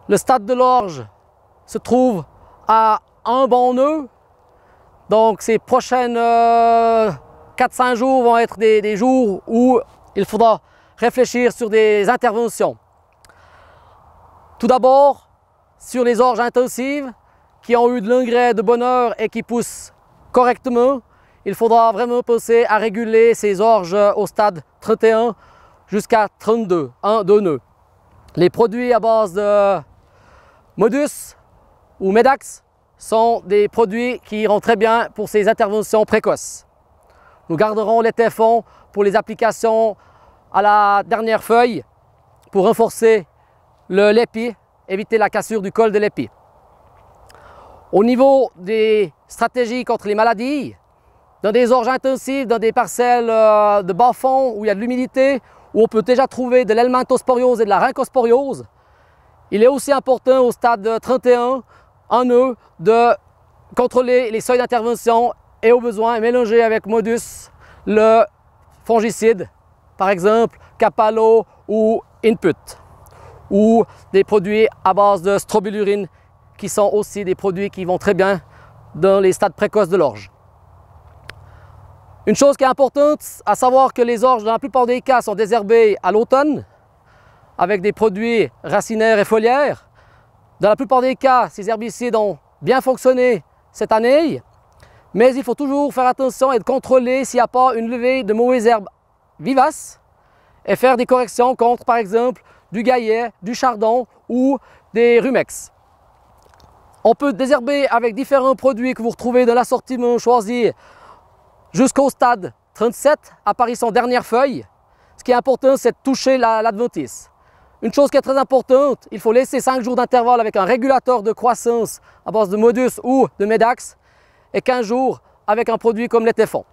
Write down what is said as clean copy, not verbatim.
Le stade de l'orge se trouve à un bon nœud. Donc ces prochaines 4-5 jours vont être des jours où il faudra réfléchir sur des interventions. Tout d'abord, sur les orges intensives qui ont eu de l'engrais de bonne heure et qui poussent correctement, il faudra vraiment penser à réguler ces orges au stade 31 jusqu'à 32, 1-2 nœuds. Les produits à base de Modus ou Medax sont des produits qui iront très bien pour ces interventions précoces. Nous garderons les téfons pour les applications à la dernière feuille pour renforcer l'épi, éviter la cassure du col de l'épi. Au niveau des stratégies contre les maladies, dans des orges intensives, dans des parcelles de bas fond où il y a de l'humidité, où on peut déjà trouver de l'helminthosporiose et de la rhincosporiose, il est aussi important au stade 31, en nœud, de contrôler les seuils d'intervention et au besoin mélanger avec Modus le fongicide, par exemple Capalo ou Input, ou des produits à base de strobilurine qui sont aussi des produits qui vont très bien dans les stades précoces de l'orge. Une chose qui est importante, à savoir que les orges, dans la plupart des cas, sont désherbées à l'automne avec des produits racinaires et foliaires. Dans la plupart des cas, ces herbicides ont bien fonctionné cette année, mais il faut toujours faire attention et contrôler s'il n'y a pas une levée de mauvaises herbes vivaces et faire des corrections contre, par exemple, du gaillet, du chardon ou des rumex. On peut désherber avec différents produits que vous retrouvez dans l'assortiment choisi jusqu'au stade 37, apparition dernière feuille. Ce qui est important, c'est de toucher l'adventice. Une chose qui est très importante, il faut laisser 5 jours d'intervalle avec un régulateur de croissance à base de Modus ou de Medax et 15 jours avec un produit comme les téfons.